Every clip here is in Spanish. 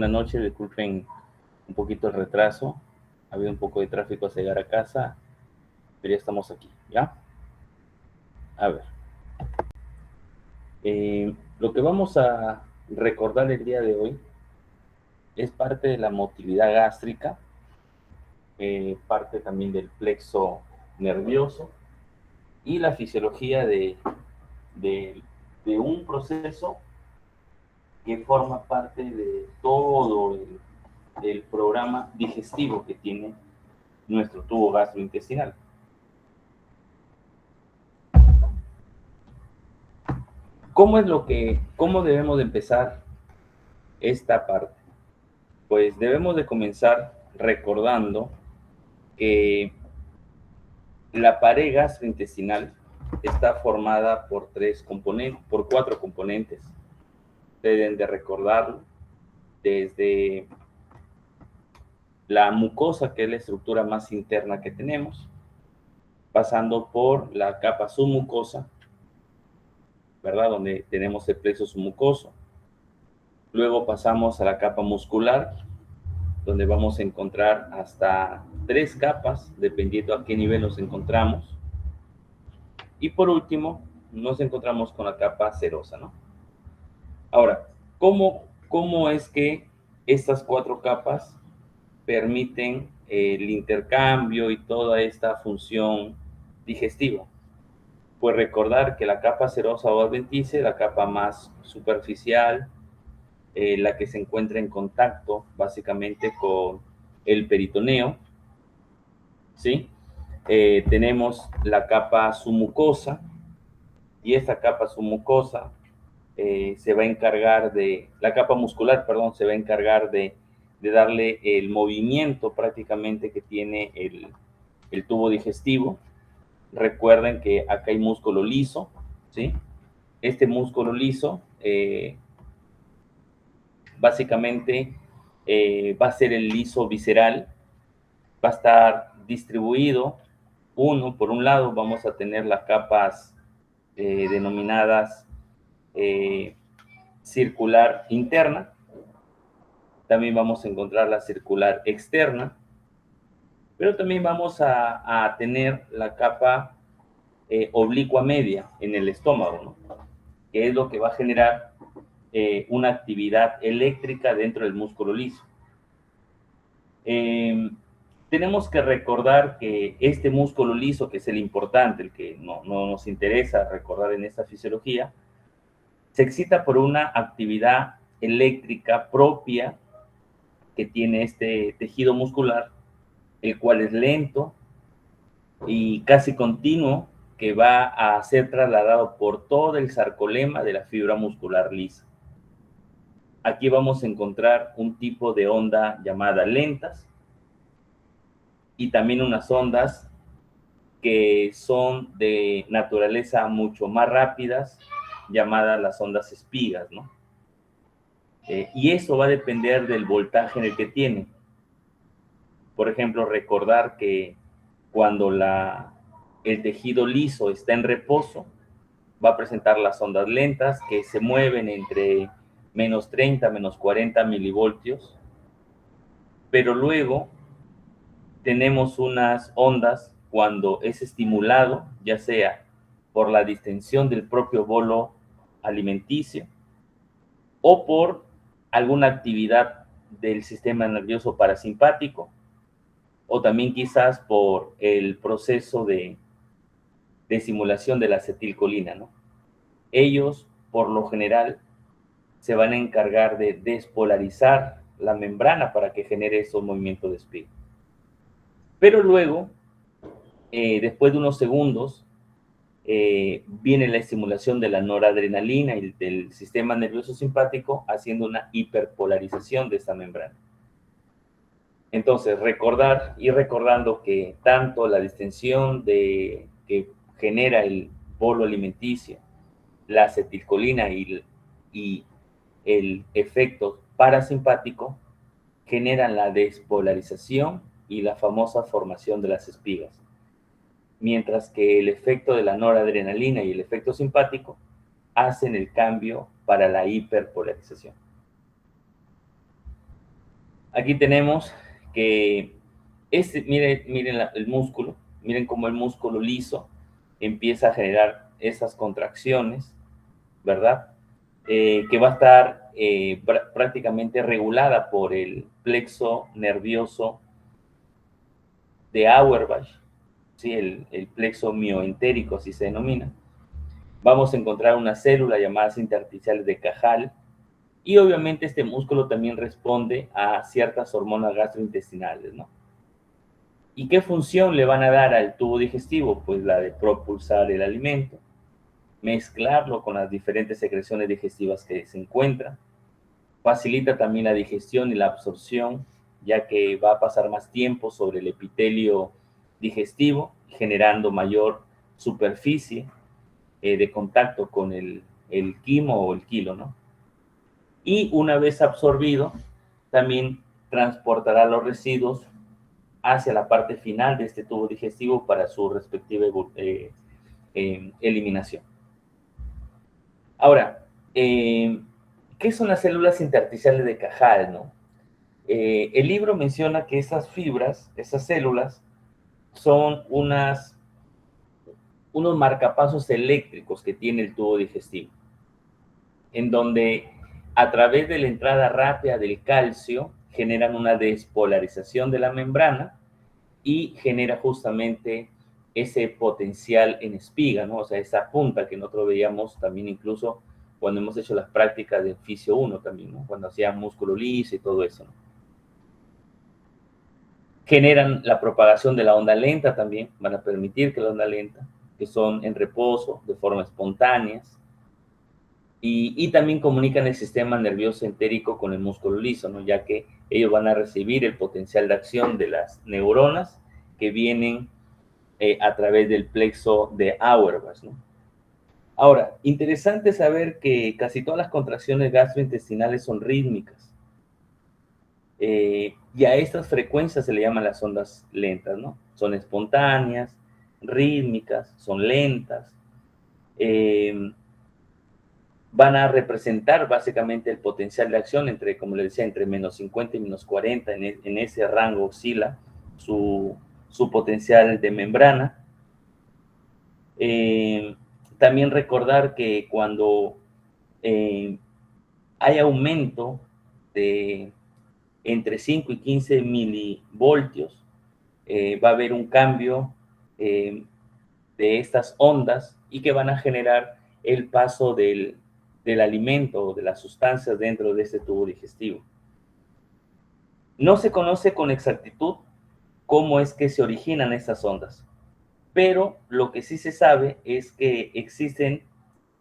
buenas noches, disculpen un poquito el retraso, ha habido un poco de tráfico hasta llegar a casa, pero ya estamos aquí, ¿ya? A ver, lo que vamos a recordar el día de hoy es parte de la motilidad gástrica, parte también del plexo nervioso y la fisiología de, de un proceso que forma parte de todo el programa digestivo que tiene nuestro tubo gastrointestinal. ¿Cómo debemos de empezar esta parte? Pues debemos de comenzar recordando que la pared gastrointestinal está formada por cuatro componentes. Deben de recordarlo desde la mucosa, que es la estructura más interna que tenemos, pasando por la capa submucosa, ¿verdad? Donde tenemos el plexo submucoso. Luego pasamos a la capa muscular, donde vamos a encontrar hasta 3 capas, dependiendo a qué nivel nos encontramos. Y por último, nos encontramos con la capa serosa, ¿no? Ahora, ¿cómo es que estas 4 capas permiten el intercambio y toda esta función digestiva? Pues recordar que la capa serosa o adventicia, la capa más superficial, la que se encuentra en contacto básicamente con el peritoneo, ¿sí? Tenemos la capa submucosa, y esta capa submucosa se va a encargar la capa muscular, perdón, se va a encargar de darle el movimiento prácticamente que tiene el tubo digestivo. Recuerden que acá hay músculo liso, ¿sí? Este músculo liso básicamente va a ser el liso visceral, va a estar distribuido. Por un lado vamos a tener las capas denominadas circular interna, también vamos a encontrar la circular externa, pero también vamos a tener la capa oblicua media en el estómago, ¿no? Que es lo que va a generar una actividad eléctrica dentro del músculo liso. Tenemos que recordar que este músculo liso, que es el importante, el que no nos interesa recordar en esta fisiología, se excita por una actividad eléctrica propia que tiene este tejido muscular, el cual es lento y casi continuo, que va a ser trasladado por todo el sarcolema de la fibra muscular lisa. Aquí vamos a encontrar un tipo de onda llamada lentas y también unas ondas que son de naturaleza mucho más rápidas, llamadas las ondas espigas, ¿no? Y eso va a depender del voltaje en el que tiene. Por ejemplo, recordar que cuando el tejido liso está en reposo, va a presentar las ondas lentas que se mueven entre menos 30, menos 40 milivoltios, pero luego tenemos unas ondas cuando es estimulado, ya sea por la distensión del propio bolo alimenticio o por alguna actividad del sistema nervioso parasimpático, o también quizás por el proceso de simulación de la acetilcolina, ¿no? Ellos, por lo general, se van a encargar de despolarizar la membrana para que genere esos movimientos de espiga. Pero luego, después de unos segundos, viene la estimulación de la noradrenalina y del sistema nervioso simpático, haciendo una hiperpolarización de esta membrana. Entonces, recordando que tanto la distensión que genera el bolo alimenticio, la acetilcolina y el efecto parasimpático generan la despolarización y la famosa formación de las espigas, mientras que el efecto de la noradrenalina y el efecto simpático hacen el cambio para la hiperpolarización. Aquí tenemos que miren el músculo, miren cómo el músculo liso empieza a generar esas contracciones, ¿verdad? Que va a estar prácticamente regulada por el plexo nervioso de Auerbach, ¿sí? El plexo mioentérico, así se denomina. Vamos a encontrar una célula llamada intersticiales de Cajal, y obviamente este músculo también responde a ciertas hormonas gastrointestinales, ¿no? ¿Y qué función le van a dar al tubo digestivo? Pues la de propulsar el alimento, mezclarlo con las diferentes secreciones digestivas que se encuentran, facilita también la digestión y la absorción, ya que va a pasar más tiempo sobre el epitelio digestivo, generando mayor superficie de contacto con el quimo o el kilo, ¿no? Y una vez absorbido, también transportará los residuos hacia la parte final de este tubo digestivo para su respectiva eliminación. Ahora, ¿qué son las células intersticiales de Cajal, no? El libro menciona que esas fibras, esas células, son unos marcapasos eléctricos que tiene el tubo digestivo, en donde a través de la entrada rápida del calcio generan una despolarización de la membrana y genera justamente ese potencial en espiga, ¿no? O sea, esa punta que nosotros veíamos también incluso cuando hemos hecho las prácticas de Fisio 1 también, ¿no? Cuando hacían músculo liso y todo eso, ¿no? Generan la propagación de la onda lenta también, van a permitir que la onda lenta, que son en reposo, de forma espontánea, y también comunican el sistema nervioso entérico con el músculo liso, ¿no? Ya que ellos van a recibir el potencial de acción de las neuronas que vienen a través del plexo de Auerbach, ¿no? Ahora, interesante saber que casi todas las contracciones gastrointestinales son rítmicas. Y a estas frecuencias se le llaman las ondas lentas, ¿no? Son espontáneas, rítmicas, son lentas. Van a representar básicamente el potencial de acción entre, como les decía, entre menos 50 y menos 40, en ese rango oscila su potencial de membrana. También recordar que cuando hay aumento de entre 5 y 15 milivoltios, va a haber un cambio de estas ondas y que van a generar el paso del alimento o de las sustancias dentro de este tubo digestivo. No se conoce con exactitud cómo es que se originan estas ondas, pero lo que sí se sabe es que existen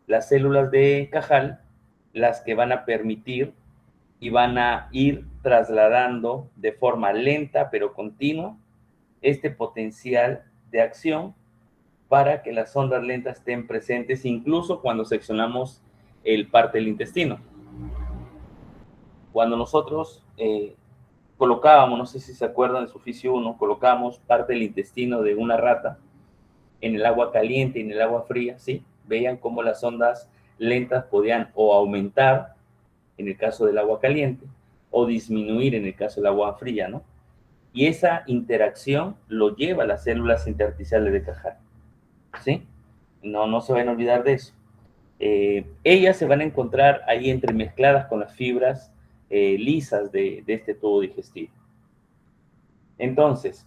las células de Cajal, las que van a permitir y van a ir trasladando de forma lenta pero continua este potencial de acción para que las ondas lentas estén presentes incluso cuando seccionamos el parte del intestino. Cuando nosotros colocábamos, no sé si se acuerdan de su Fisio 1, colocábamos parte del intestino de una rata en el agua caliente y en el agua fría, ¿sí? Veían cómo las ondas lentas podían o aumentar en el caso del agua caliente o disminuir en el caso del agua fría, ¿no? Y esa interacción lo lleva a las células intersticiales de Cajal, ¿sí? No se van a olvidar de eso. Ellas se van a encontrar ahí entremezcladas con las fibras lisas de este tubo digestivo. Entonces,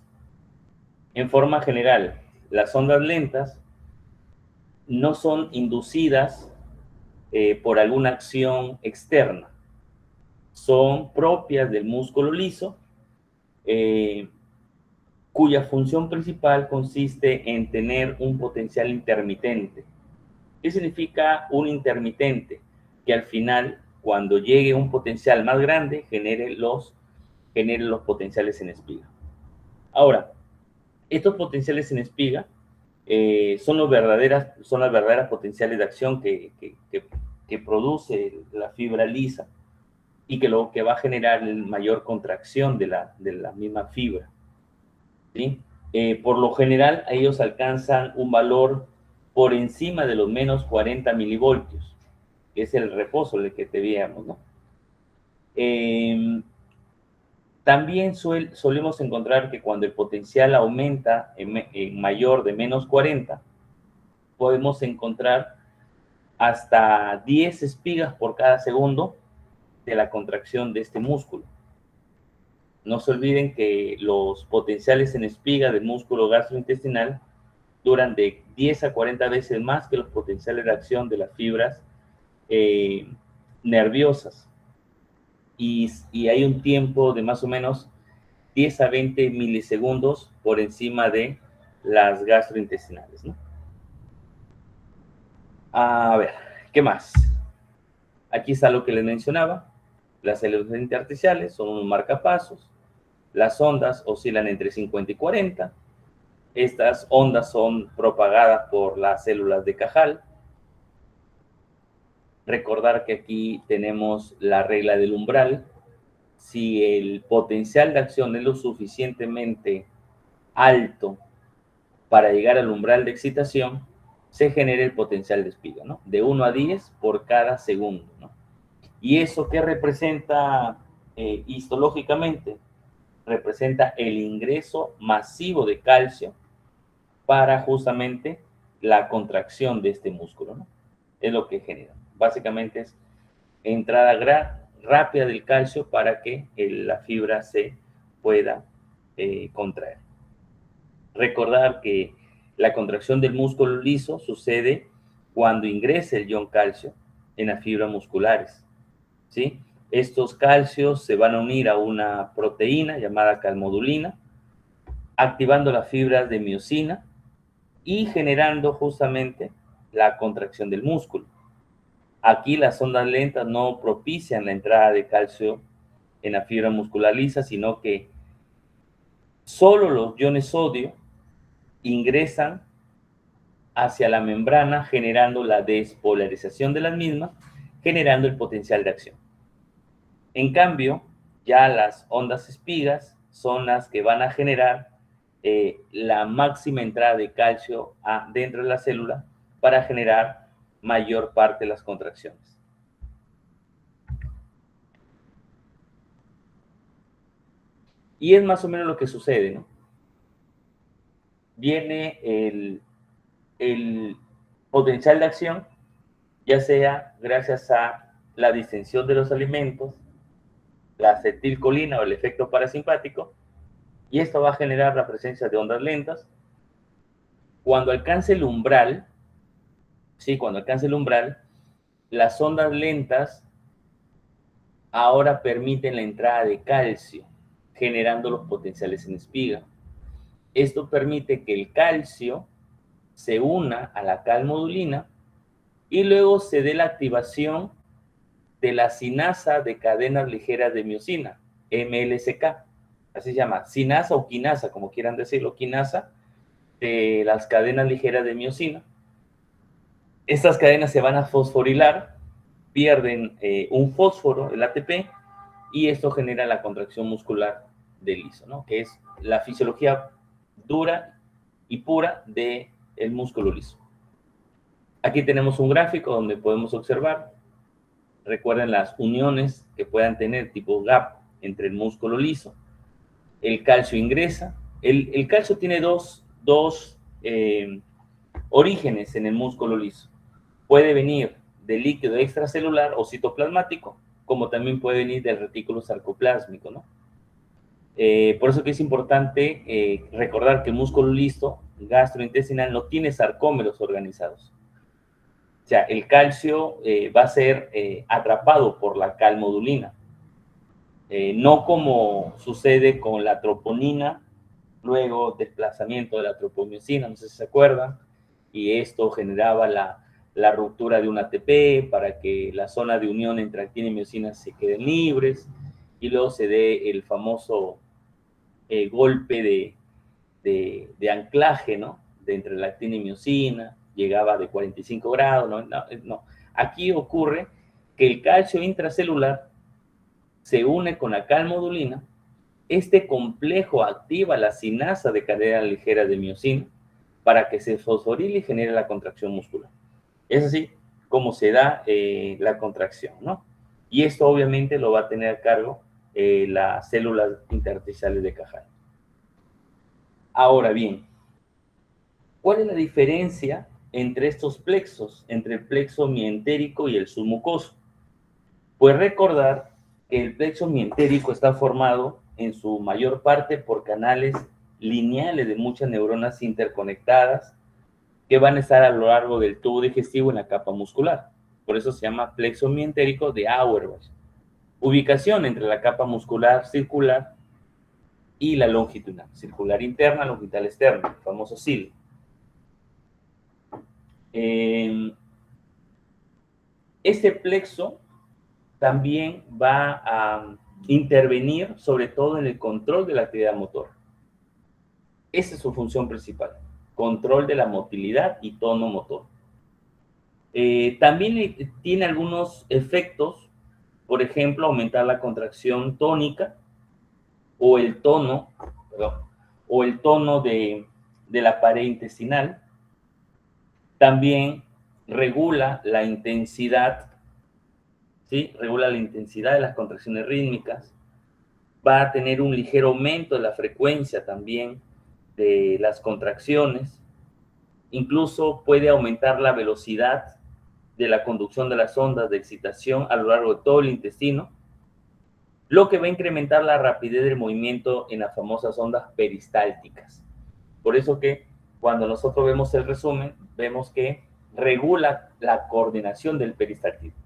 en forma general, las ondas lentas no son inducidas por alguna acción externa, son propias del músculo liso, cuya función principal consiste en tener un potencial intermitente. ¿Qué significa un intermitente? Que al final, cuando llegue un potencial más grande, genere los potenciales en espiga. Ahora, estos potenciales en espiga son las verdaderas potenciales de acción que produce la fibra lisa y que lo que va a generar mayor contracción de la misma fibra, ¿sí? Por lo general, ellos alcanzan un valor por encima de los menos 40 milivoltios, que es el reposo del que te veíamos, ¿no? También solemos encontrar que cuando el potencial aumenta en mayor de menos 40, podemos encontrar hasta 10 espigas por cada segundo de la contracción de este músculo. No se olviden que los potenciales en espiga del músculo gastrointestinal duran de 10 a 40 veces más que los potenciales de acción de las fibras nerviosas. Y hay un tiempo de más o menos 10 a 20 milisegundos por encima de las gastrointestinales, ¿no? A ver, ¿qué más? Aquí está lo que les mencionaba. Las células intersticiales son unos marcapasos. Las ondas oscilan entre 50 y 40. Estas ondas son propagadas por las células de Cajal. Recordar que aquí tenemos la regla del umbral. Si el potencial de acción es lo suficientemente alto para llegar al umbral de excitación, se genera el potencial de espiga, ¿no? De 1 a 10 por cada segundo, ¿no? ¿Y eso qué representa histológicamente? Representa el ingreso masivo de calcio para justamente la contracción de este músculo, ¿no? Es lo que genera. Básicamente es entrada rápida del calcio para que la fibra se pueda contraer. Recordar que la contracción del músculo liso sucede cuando ingresa el ion calcio en las fibras musculares, ¿sí? Estos calcios se van a unir a una proteína llamada calmodulina, activando las fibras de miosina y generando justamente la contracción del músculo. Aquí las ondas lentas no propician la entrada de calcio en la fibra muscular lisa, sino que solo los iones sodio ingresan hacia la membrana generando la despolarización de las mismas, generando el potencial de acción. En cambio, ya las ondas espigas son las que van a generar la máxima entrada de calcio dentro de la célula para generar mayor parte de las contracciones. Y es más o menos lo que sucede, ¿no? Viene el potencial de acción, ya sea gracias a la distensión de los alimentos, la acetilcolina o el efecto parasimpático, y esto va a generar la presencia de ondas lentas. Cuando alcance el umbral, sí, cuando alcance el umbral, las ondas lentas ahora permiten la entrada de calcio, generando los potenciales en espiga. Esto permite que el calcio se una a la calmodulina y luego se dé la activación de la sinasa de cadenas ligeras de miosina, MLCK, así se llama, sinasa o quinasa, como quieran decirlo, quinasa de las cadenas ligeras de miosina. Estas cadenas se van a fosforilar, pierden un fósforo, el ATP, y esto genera la contracción muscular del liso, ¿no? Que es la fisiología dura y pura del músculo liso. Aquí tenemos un gráfico donde podemos observar, recuerden las uniones que puedan tener tipo gap entre el músculo liso. El calcio ingresa. El calcio tiene dos orígenes en el músculo liso. Puede venir del líquido extracelular o citoplasmático, como también puede venir del retículo sarcoplásmico, ¿no? Por eso que es importante recordar que el músculo liso gastrointestinal no tiene sarcómeros organizados. O sea, el calcio va a ser atrapado por la calmodulina. No como sucede con la troponina, luego desplazamiento de la tropomiosina, no sé si se acuerdan, y esto generaba la ruptura de un ATP para que la zona de unión entre actina y miosina se queden libres, y luego se dé el famoso golpe de anclaje, ¿no? De entre la actina y miosina, llegaba de 45 grados, no. Aquí ocurre que el calcio intracelular se une con la calmodulina, este complejo activa la sinasa de cadena ligera de miosina para que se fosforile y genere la contracción muscular. Es así como se da la contracción, ¿no? Y esto obviamente lo va a tener a cargo las células intersticiales de Cajal. Ahora bien, ¿cuál es la diferencia entre estos plexos, entre el plexo mientérico y el submucoso? Pues recordar que el plexo mientérico está formado en su mayor parte por canales lineales de muchas neuronas interconectadas que van a estar a lo largo del tubo digestivo en la capa muscular. Por eso se llama plexo mientérico de Auerbach. Ubicación entre la capa muscular circular y la longitudinal, circular interna, longitudinal externa, el famoso CIL. Este plexo también va a intervenir sobre todo en el control de la actividad motora. Esa es su función principal, control de la motilidad y tono motor. También tiene algunos efectos, por ejemplo, aumentar la contracción tónica o el tono, de la pared intestinal. También regula la intensidad, ¿sí? Regula la intensidad de las contracciones rítmicas. Va a tener un ligero aumento de la frecuencia también de las contracciones. Incluso puede aumentar la velocidad de la conducción de las ondas de excitación a lo largo de todo el intestino, lo que va a incrementar la rapidez del movimiento en las famosas ondas peristálticas. Por eso que cuando nosotros vemos el resumen, vemos que regula la coordinación del peristaltismo.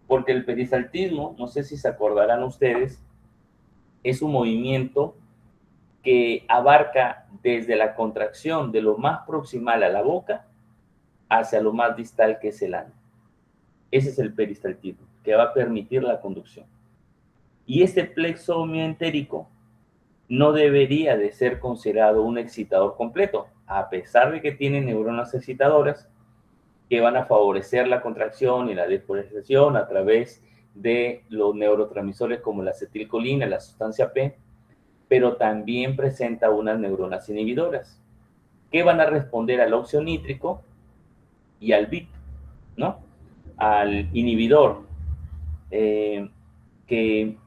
Porque el peristaltismo, no sé si se acordarán ustedes, es un movimiento que abarca desde la contracción de lo más proximal a la boca hacia lo más distal, que es el ano. Ese es el peristaltismo, que va a permitir la conducción. Y este plexo mientérico no debería de ser considerado un excitador completo, a pesar de que tiene neuronas excitadoras que van a favorecer la contracción y la despolarización a través de los neurotransmisores como la acetilcolina, la sustancia P, pero también presenta unas neuronas inhibidoras que van a responder al óxido nítrico y al BIP, ¿no? Al inhibidor, que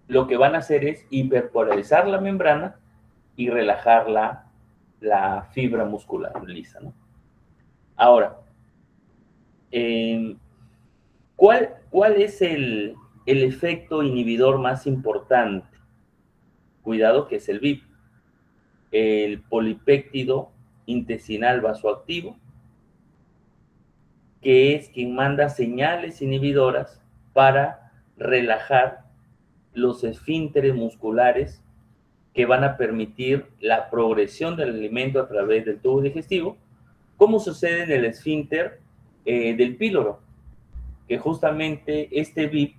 lo que van a hacer es hiperpolarizar la membrana y relajar la fibra muscular lisa, ¿no? Ahora, ¿cuál es el efecto inhibidor más importante? Cuidado, que es el BIP, el polipéptido intestinal vasoactivo, que es quien manda señales inhibidoras para relajar los esfínteres musculares que van a permitir la progresión del alimento a través del tubo digestivo, como sucede en el esfínter del píloro, que justamente este BIP,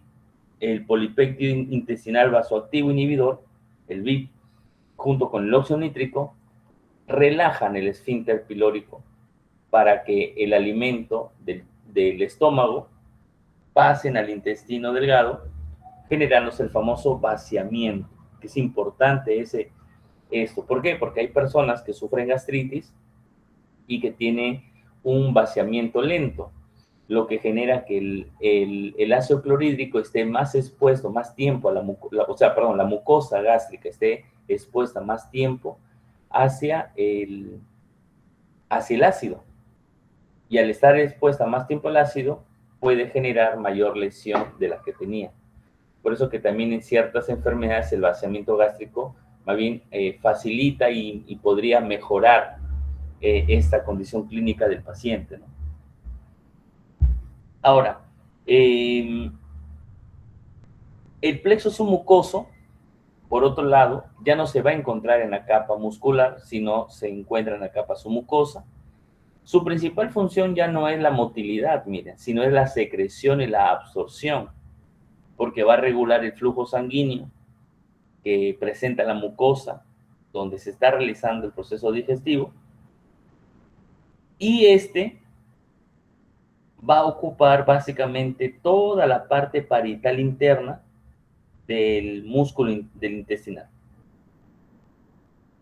el polipéptido intestinal vasoactivo inhibidor, el BIP, junto con el óxido nítrico, relajan el esfínter pilórico para que el alimento del estómago pasen al intestino delgado, generándose el famoso vaciamiento, que es importante esto. ¿Por qué? Porque hay personas que sufren gastritis y que tienen un vaciamiento lento, lo que genera que el ácido clorhídrico esté más expuesto, más tiempo a la mucosa gástrica esté expuesta más tiempo hacia el ácido. Y al estar expuesta más tiempo al ácido, puede generar mayor lesión de la que tenía. Por eso que también en ciertas enfermedades el vaciamiento gástrico más bien facilita y podría mejorar esta condición clínica del paciente, ¿no? Ahora, el plexo submucoso, por otro lado, ya no se va a encontrar en la capa muscular, sino se encuentra en la capa submucosa. Su principal función ya no es la motilidad, miren, sino es la secreción y la absorción, porque va a regular el flujo sanguíneo que presenta la mucosa, donde se está realizando el proceso digestivo, y va a ocupar básicamente toda la parte parietal interna del músculo del intestinal.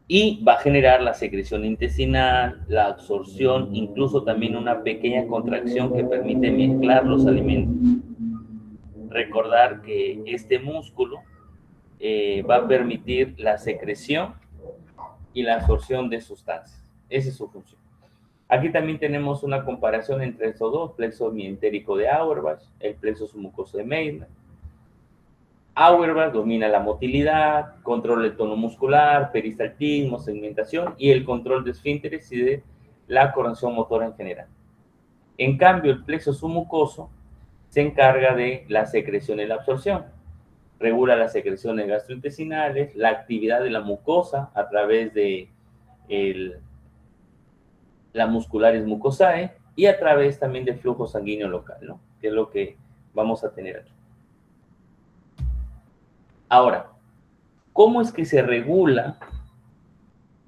Y va a generar la secreción intestinal, la absorción, incluso también una pequeña contracción que permite mezclar los alimentos. Recordar que este músculo va a permitir la secreción y la absorción de sustancias. Esa es su función. Aquí también tenemos una comparación entre estos dos, plexo mientérico de Auerbach, el plexo submucoso de Meissner. Auerbach domina la motilidad, controla el tono muscular, peristaltismo, segmentación y el control de esfínteres y de la coordinación motora en general. En cambio, el plexo submucoso se encarga de la secreción y la absorción. Regula las secreciones gastrointestinales, la actividad de la mucosa a través de la muscularis mucosae y a través también del flujo sanguíneo local, ¿no? Que es lo que vamos a tener aquí. Ahora, ¿cómo es que se regula?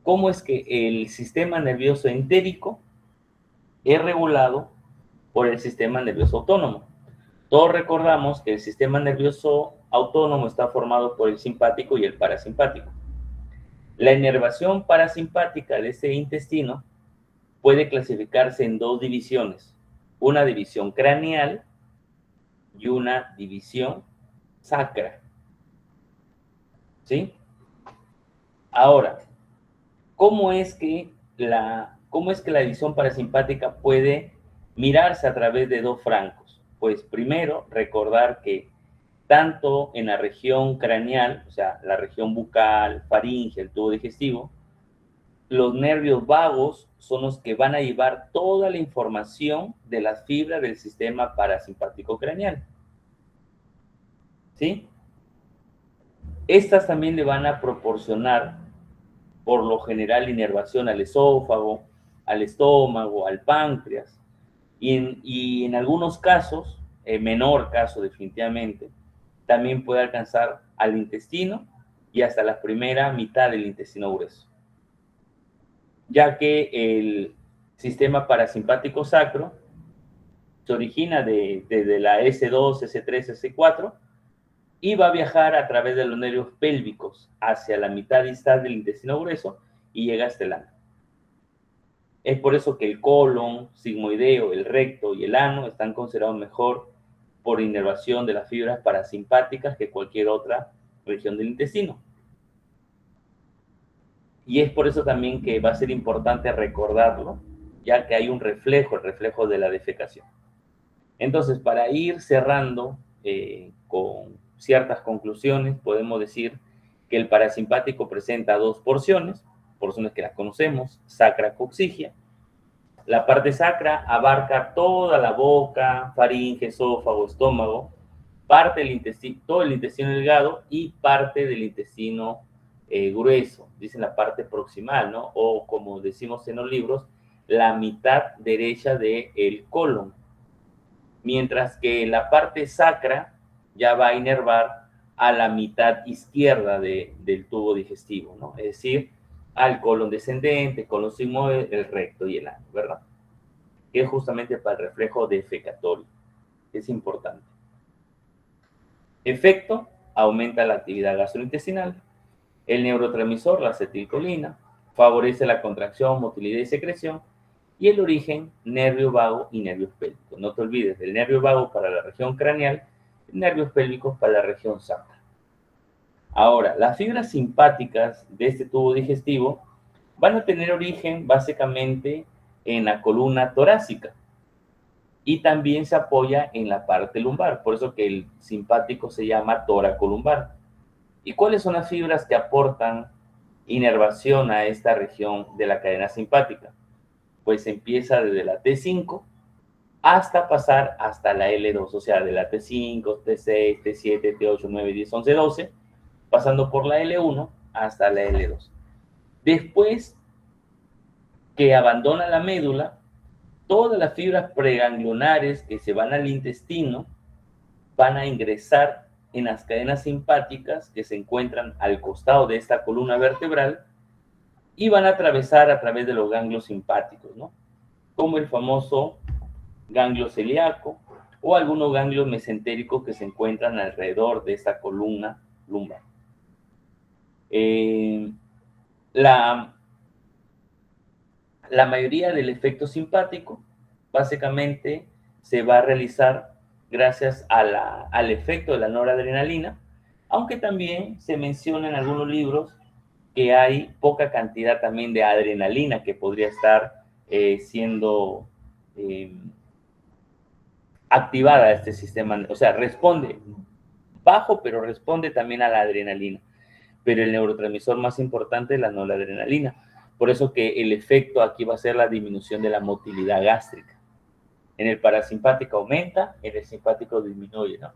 ¿Cómo es que el sistema nervioso entérico es regulado por el sistema nervioso autónomo? Todos recordamos que el sistema nervioso autónomo está formado por el simpático y el parasimpático. La inervación parasimpática de este intestino puede clasificarse en dos divisiones, una división craneal y una división sacra. ¿Sí? Ahora, ¿cómo es que la división parasimpática puede mirarse a través de dos flancos? Pues primero, recordar que tanto en la región craneal, o sea, la región bucal, faringe, el tubo digestivo, los nervios vagos son los que van a llevar toda la información de las fibras del sistema parasimpático craneal. ¿Sí? Estas también le van a proporcionar, por lo general, inervación al esófago, al estómago, al páncreas, y en algunos casos, en menor caso definitivamente, también puede alcanzar al intestino y hasta la primera mitad del intestino grueso, ya que el sistema parasimpático sacro se origina desde la S2, S3, S4 y va a viajar a través de los nervios pélvicos hacia la mitad distal del intestino grueso y llega hasta el ano. Es por eso que el colon, sigmoideo, el recto y el ano están considerados mejor por inervación de las fibras parasimpáticas que cualquier otra región del intestino. Y es por eso también que va a ser importante recordarlo, ya que hay un reflejo, el reflejo de la defecación. Entonces, para ir cerrando con ciertas conclusiones, podemos decir que el parasimpático presenta dos porciones que las conocemos, sacra coccigia. La parte sacra abarca toda la boca, faringe, esófago, estómago, parte del intestino, todo el intestino delgado y parte del intestino grueso, dicen la parte proximal, ¿no? O como decimos en los libros, la mitad derecha del colon. Mientras que la parte sacra ya va a inervar a la mitad izquierda del tubo digestivo, ¿no? Es decir, al colon descendente, colon sigmoide, el recto y el ano, ¿verdad? Que es justamente para el reflejo defecatorio. Es importante. Efecto, aumenta la actividad gastrointestinal. El neurotransmisor, la acetilcolina, favorece la contracción, motilidad y secreción. Y el origen, nervio vago y nervios pélvicos. No te olvides del nervio vago para la región craneal, nervios pélvicos para la región sacra. Ahora, las fibras simpáticas de este tubo digestivo van a tener origen básicamente en la columna torácica y también se apoya en la parte lumbar, por eso que el simpático se llama toracolumbar. ¿Y cuáles son las fibras que aportan inervación a esta región de la cadena simpática? Pues empieza desde la T5 hasta pasar hasta la L2, o sea, de la T5, T6, T7, T8, 9, 10, 11, 12, pasando por la L1 hasta la L2. Después que abandona la médula, todas las fibras preganglionares que se van al intestino van a ingresar en las cadenas simpáticas que se encuentran al costado de esta columna vertebral y van a atravesar a través de los ganglios simpáticos, ¿no? Como el famoso ganglio celíaco o algunos ganglios mesentéricos que se encuentran alrededor de esta columna lumbar. La mayoría del efecto simpático básicamente se va a realizar gracias al efecto de la noradrenalina, Aunque también se menciona en algunos libros que hay poca cantidad también de adrenalina que podría estar siendo activada a este sistema, o sea, responde bajo, pero responde también a la adrenalina. Pero el neurotransmisor más importante es la noradrenalina. Por eso que el efecto aquí va a ser la disminución de la motilidad gástrica. En el parasimpático aumenta, en el simpático disminuye, ¿no?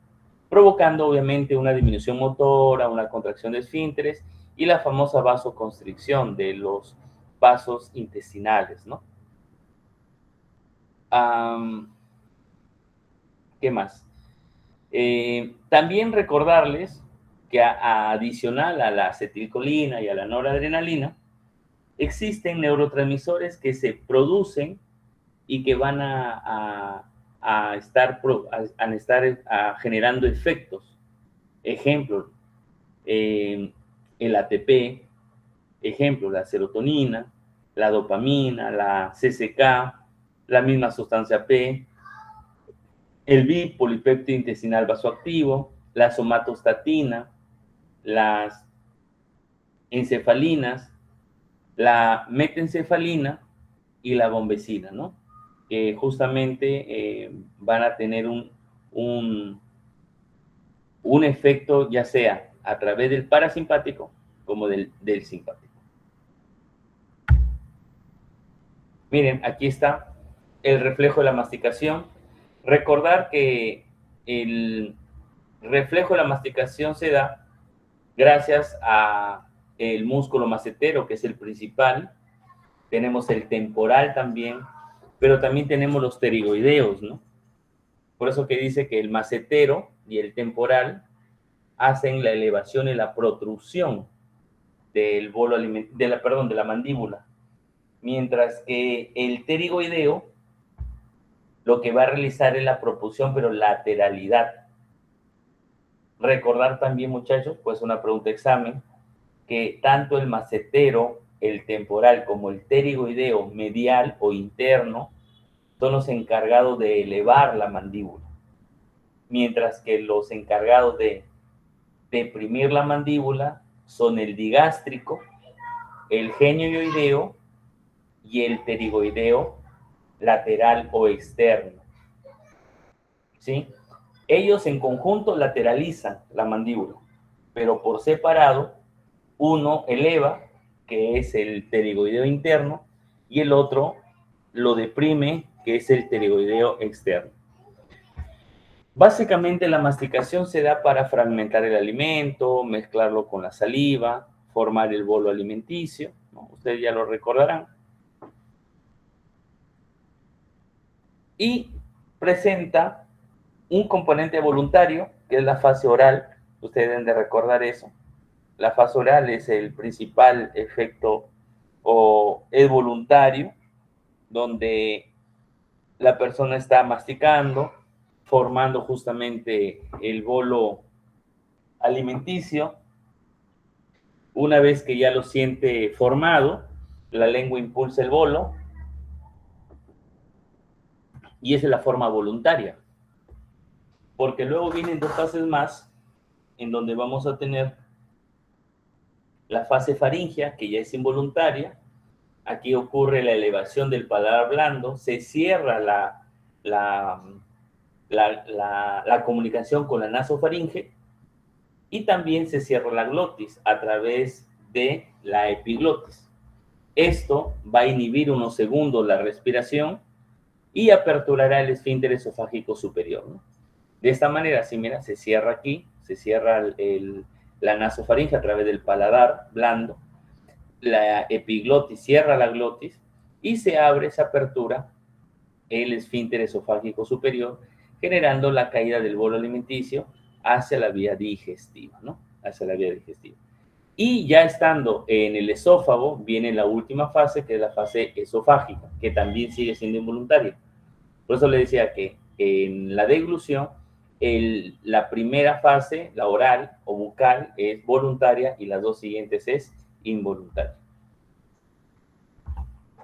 Provocando obviamente una disminución motora, una contracción de esfínteres y la famosa vasoconstricción de los vasos intestinales, ¿no? ¿Qué más? También recordarles que adicional a la acetilcolina y a la noradrenalina, existen neurotransmisores que se producen y que van a estar generando efectos. Ejemplo, el ATP, ejemplo, la serotonina, la dopamina, la CCK, la misma sustancia P, el BIP, polipéptido intestinal vasoactivo, la somatostatina, las encefalinas, la metencefalina y la bombecina, ¿no? Que justamente van a tener un efecto ya sea a través del parasimpático como del simpático. Miren, aquí está el reflejo de la masticación. Recordar que el reflejo de la masticación se da gracias a el músculo macetero, que es el principal. Tenemos el temporal también, pero también tenemos los pterigoideos, ¿no? Por eso que dice que el macetero y el temporal hacen la elevación y la protrusión del bolo de la mandíbula, mientras que el pterigoideo lo que va a realizar es la propulsión, pero lateralidad. Recordar también, muchachos, pues una pregunta de examen, que tanto el macetero, el temporal, como el pterigoideo medial o interno son los encargados de elevar la mandíbula, mientras que los encargados de deprimir la mandíbula son el digástrico, el genioideo y el pterigoideo lateral o externo, ¿sí? Ellos en conjunto lateralizan la mandíbula, pero por separado, uno eleva, que es el pterigoideo interno, y el otro lo deprime, que es el pterigoideo externo. Básicamente la masticación se da para fragmentar el alimento, mezclarlo con la saliva, formar el bolo alimenticio, ¿no? Ustedes ya lo recordarán. Y presenta un componente voluntario, que es la fase oral. Ustedes deben de recordar eso. La fase oral es el principal efecto o es voluntario, donde la persona está masticando, formando justamente el bolo alimenticio. Una vez que ya lo siente formado, la lengua impulsa el bolo y esa es la forma voluntaria. Porque luego vienen dos fases más en donde vamos a tener la fase faríngea, que ya es involuntaria. Aquí ocurre la elevación del paladar blando, se cierra la comunicación con la nasofaringe y también se cierra la glotis a través de la epiglotis. Esto va a inhibir unos segundos la respiración y aperturará el esfínter esofágico superior, ¿no? De esta manera, si mira, se cierra aquí, se cierra la nasofaringe a través del paladar blando, la epiglotis cierra la glotis y se abre esa apertura el esfínter esofágico superior, generando la caída del bolo alimenticio hacia la vía digestiva, ¿no? Hacia la vía digestiva. Y ya estando en el esófago, viene la última fase, que es la fase esofágica, que también sigue siendo involuntaria. Por eso le decía que en la deglución, la primera fase, la oral o bucal, es voluntaria y las dos siguientes es involuntaria.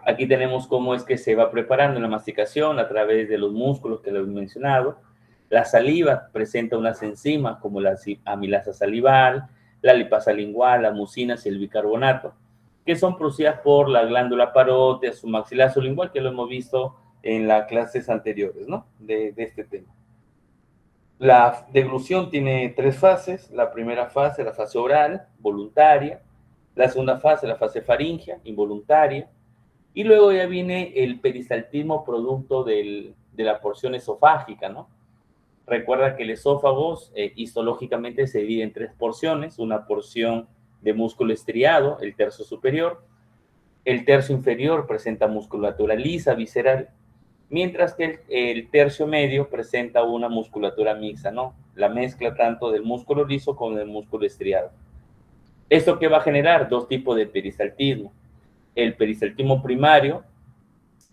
Aquí tenemos cómo es que se va preparando la masticación a través de los músculos que les he mencionado. La saliva presenta unas enzimas como la amilasa salival, la lipasa lingual, la mucinas y el bicarbonato, que son producidas por la glándula parótea, su maxilar lingual, que lo hemos visto en las clases anteriores, ¿no? De este tema. La deglución tiene 3 fases. La primera fase, la fase oral, voluntaria. La segunda fase, la fase faríngea, involuntaria. Y luego ya viene el peristaltismo producto de la porción esofágica, ¿no? Recuerda que el esófago histológicamente se divide en 3 porciones. Una porción de músculo estriado, el tercio superior. El tercio inferior presenta musculatura lisa, visceral, mientras que el tercio medio presenta una musculatura mixta, ¿no? La mezcla tanto del músculo liso como del músculo estriado. ¿Esto qué va a generar? 2 tipos de peristaltismo. El peristaltismo primario,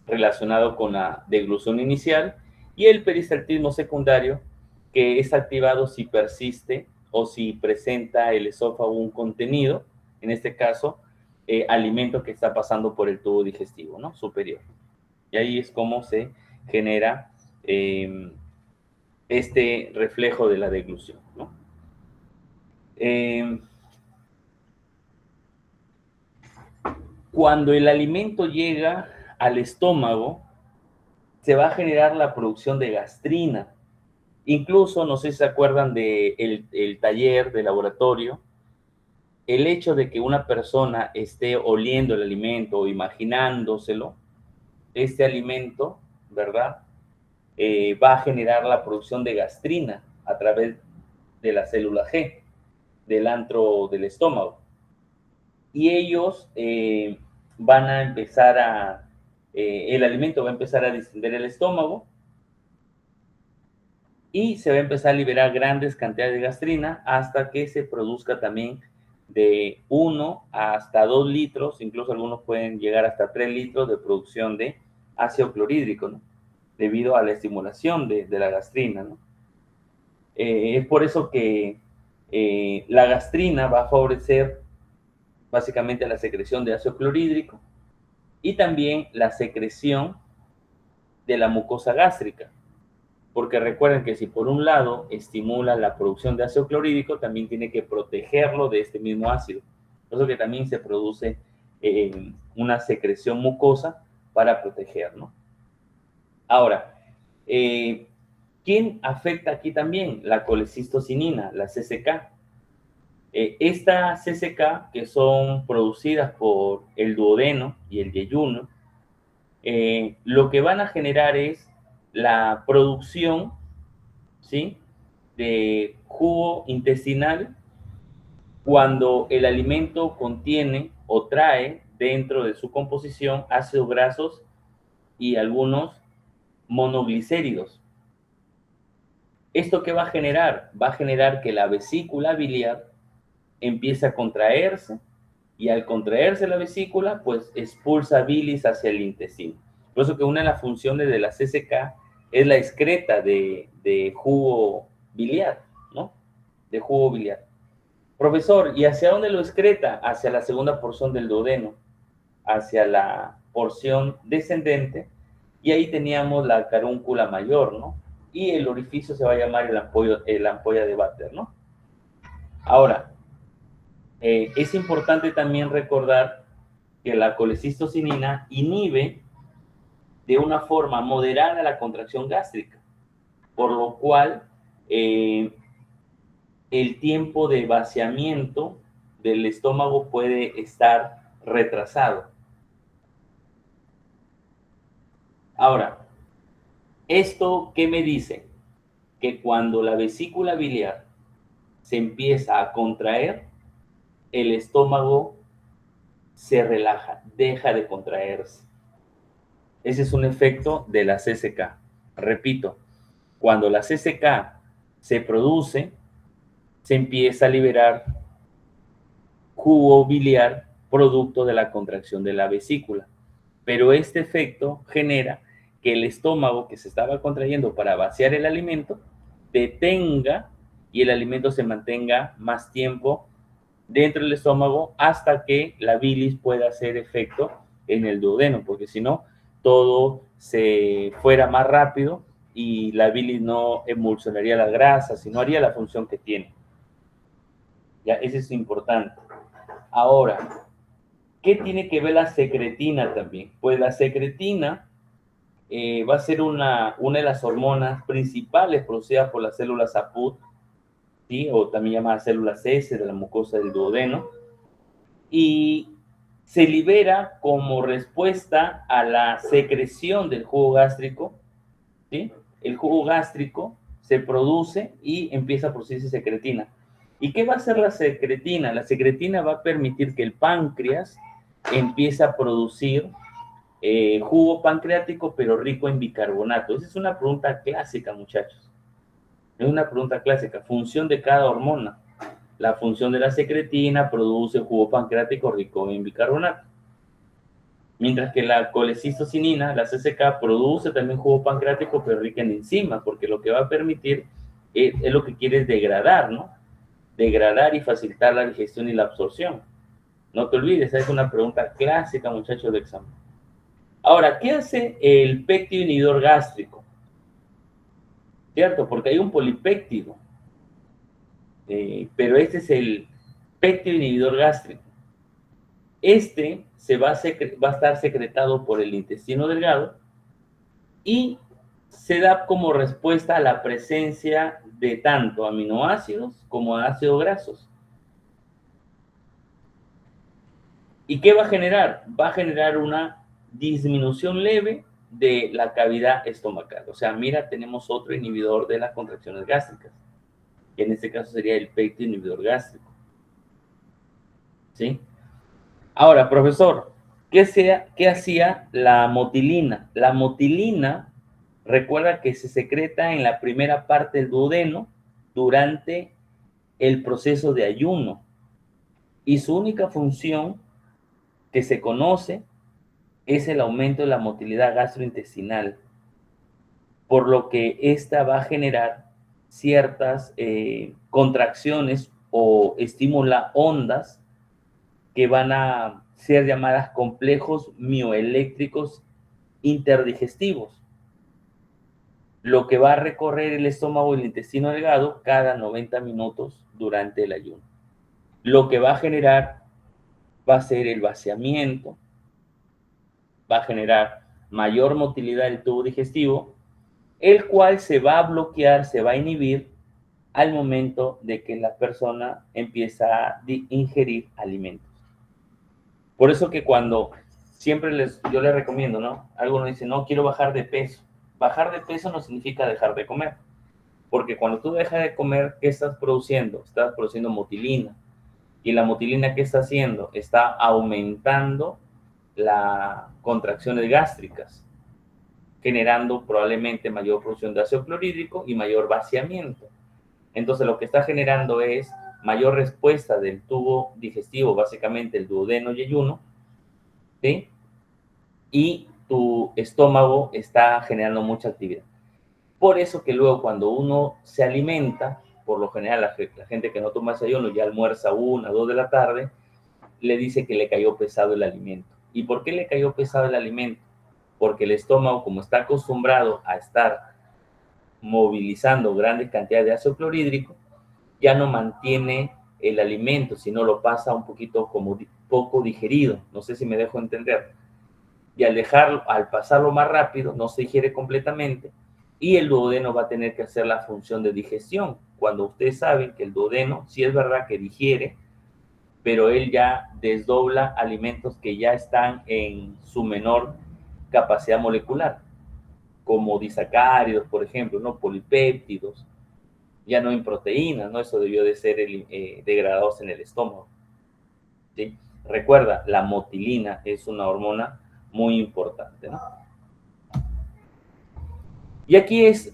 relacionado con la deglución inicial, y el peristaltismo secundario, que es activado si persiste o si presenta el esófago un contenido, en este caso, alimento que está pasando por el tubo digestivo, ¿no? Superior. Y ahí es como se genera este reflejo de la deglución, ¿no? Cuando el alimento llega al estómago, se va a generar la producción de gastrina. Incluso, no sé si se acuerdan del taller de laboratorio, el hecho de que una persona esté oliendo el alimento o imaginándoselo, este alimento, ¿verdad? Va a generar la producción de gastrina a través de la célula G, del antro del estómago. Y ellos van a empezar el alimento va a empezar a distender el estómago y se va a empezar a liberar grandes cantidades de gastrina hasta que se produzca también de 1 hasta 2 litros, incluso algunos pueden llegar hasta 3 litros de producción de ácido clorhídrico, ¿no? Debido a la estimulación de la gastrina, ¿no? Es por eso que la gastrina va a favorecer básicamente la secreción de ácido clorhídrico y también la secreción de la mucosa gástrica. Porque recuerden que si por un lado estimula la producción de ácido clorhídrico, también tiene que protegerlo de este mismo ácido. Por eso que también se produce una secreción mucosa para proteger, ¿no? Ahora, ¿quién afecta aquí también? La colecistocinina, la CCK. Esta CCK, que son producidas por el duodeno y el yeyuno, lo que van a generar es la producción, ¿sí?, de jugo intestinal cuando el alimento contiene o trae dentro de su composición ácidos grasos y algunos monoglicéridos. ¿Esto qué va a generar? Va a generar que la vesícula biliar empiece a contraerse y al contraerse la vesícula, pues expulsa bilis hacia el intestino. Por eso que una de las funciones de la CCK es la excreta de jugo biliar, ¿no? De jugo biliar. Profesor, ¿y hacia dónde lo excreta? Hacia la segunda porción del duodeno, hacia la porción descendente, y ahí teníamos la carúncula mayor, ¿no? Y el orificio se va a llamar el ampolla de Vater, ¿no? Ahora, es importante también recordar que la colecistocinina inhibe de una forma moderada la contracción gástrica, por lo cual el tiempo de vaciamiento del estómago puede estar retrasado. Ahora, ¿esto qué me dice? Que cuando la vesícula biliar se empieza a contraer, el estómago se relaja, deja de contraerse. Ese es un efecto de la CCK. Repito, cuando la CCK se produce, se empieza a liberar jugo biliar producto de la contracción de la vesícula. Pero este efecto genera que el estómago que se estaba contrayendo para vaciar el alimento detenga y el alimento se mantenga más tiempo dentro del estómago hasta que la bilis pueda hacer efecto en el duodeno, porque si no, todo se fuera más rápido y la bilis no emulsionaría las grasas y no haría la función que tiene. Ya, eso es importante. Ahora, ¿qué tiene que ver la secretina también? Pues la secretina va a ser una de las hormonas principales producidas por las células APUT, ¿sí? O también llamadas células S de la mucosa del duodeno, y se libera como respuesta a la secreción del jugo gástrico, ¿sí? El jugo gástrico se produce y empieza a producirse secretina. ¿Y qué va a hacer la secretina? La secretina va a permitir que el páncreas empiece a producir jugo pancreático, pero rico en bicarbonato. Esa es una pregunta clásica, muchachos. Es una pregunta clásica. Función de cada hormona. La función de la secretina produce jugo pancreático rico en bicarbonato. Mientras que la colecistocinina, la CCK, produce también jugo pancreático, pero rica en enzimas, porque lo que va a permitir es lo que quiere es degradar, ¿no? Degradar y facilitar la digestión y la absorción. No te olvides, esa es una pregunta clásica, muchachos, de examen. Ahora, ¿qué hace el péptido inhibidor gástrico? ¿Cierto? Porque hay un polipéptido, pero este es el péptido inhibidor gástrico. Este va a estar secretado por el intestino delgado y se da como respuesta a la presencia de tanto aminoácidos como ácidos grasos. ¿Y qué va a generar? Va a generar una disminución leve de la cavidad estomacal. O sea, mira, tenemos otro inhibidor de las contracciones gástricas, que en este caso sería el péptido inhibidor gástrico. ¿Sí? Ahora, profesor, ¿qué hacía la motilina? La motilina, recuerda que se secreta en la primera parte del duodeno durante el proceso de ayuno. Y su única función que se conoce es el aumento de la motilidad gastrointestinal, por lo que esta va a generar ciertas contracciones o estimula ondas que van a ser llamadas complejos mioeléctricos interdigestivos, lo que va a recorrer el estómago y el intestino delgado cada 90 minutos durante el ayuno. Lo que va a generar va a ser el vaciamiento, va a generar mayor motilidad del tubo digestivo, el cual se va a bloquear, se va a inhibir al momento de que la persona empieza a ingerir alimentos. Por eso que cuando yo les recomiendo, ¿no? Algunos dicen, no, quiero bajar de peso. Bajar de peso no significa dejar de comer. Porque cuando tú dejas de comer, ¿qué estás produciendo? Estás produciendo motilina. ¿Y la motilina qué está haciendo? Está aumentando las contracciones gástricas, generando probablemente mayor producción de ácido clorhídrico y mayor vaciamiento. Entonces lo que está generando es mayor respuesta del tubo digestivo, básicamente el duodeno y ayuno, ¿sí? Y tu estómago está generando mucha actividad. Por eso que luego cuando uno se alimenta, por lo general la gente que no toma desayuno ya almuerza 1, 2 de la tarde, le dice que le cayó pesado el alimento. ¿Y por qué le cayó pesado el alimento? Porque el estómago, como está acostumbrado a estar movilizando grandes cantidades de ácido clorhídrico, ya no mantiene el alimento, sino lo pasa un poquito como poco digerido. No sé si me dejo entender. Y al pasarlo más rápido, no se digiere completamente y el duodeno va a tener que hacer la función de digestión. Cuando ustedes saben que el duodeno, sí es verdad que digiere, pero él ya desdobla alimentos que ya están en su menor capacidad molecular, como disacáridos, por ejemplo, ¿no? Polipéptidos, ya no en proteínas, ¿no? Eso debió de ser degradados en el estómago, ¿sí? Recuerda, la motilina es una hormona muy importante, ¿no? Y aquí es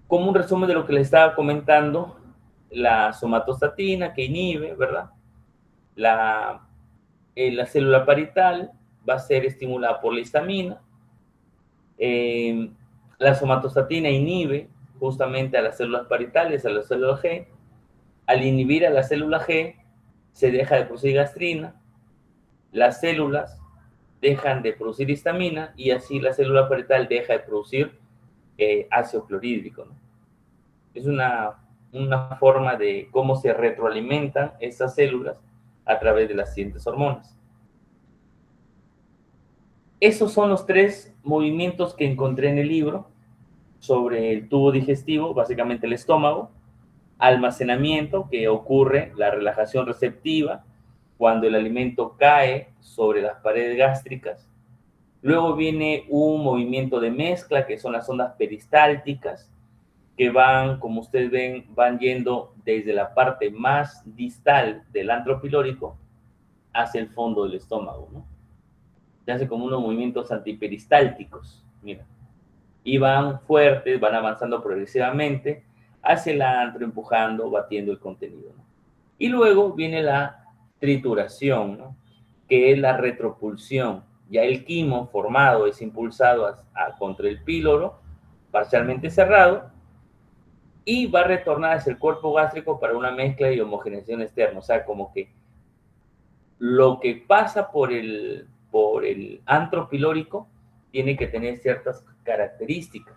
como un resumen de lo que les estaba comentando, la somatostatina que inhibe, ¿verdad? La célula parietal va a ser estimulada por la histamina. La somatostatina inhibe justamente a las células parietales, a la célula G. Al inhibir a la célula G, se deja de producir gastrina, las células dejan de producir histamina y así la célula parietal deja de producir ácido clorhídrico, ¿no? Es una forma de cómo se retroalimentan estas células a través de las siguientes hormonas. Esos son los 3 movimientos que encontré en el libro sobre el tubo digestivo, básicamente el estómago, almacenamiento, que ocurre, la relajación receptiva, cuando el alimento cae sobre las paredes gástricas. Luego viene un movimiento de mezcla, que son las ondas peristálticas, que van, como ustedes ven, van yendo desde la parte más distal del antro pilórico hacia el fondo del estómago, ¿no? Se hace como unos movimientos antiperistálticos, mira. Y van fuertes, van avanzando progresivamente hacia el antro, empujando, batiendo el contenido, ¿no? Y luego viene la trituración, ¿no? Que es la retropulsión. Ya el quimo formado es impulsado contra el píloro, parcialmente cerrado, y va a retornar hacia el cuerpo gástrico para una mezcla y homogeneización externa. O sea, como que lo que pasa por el antro pilórico tiene que tener ciertas características.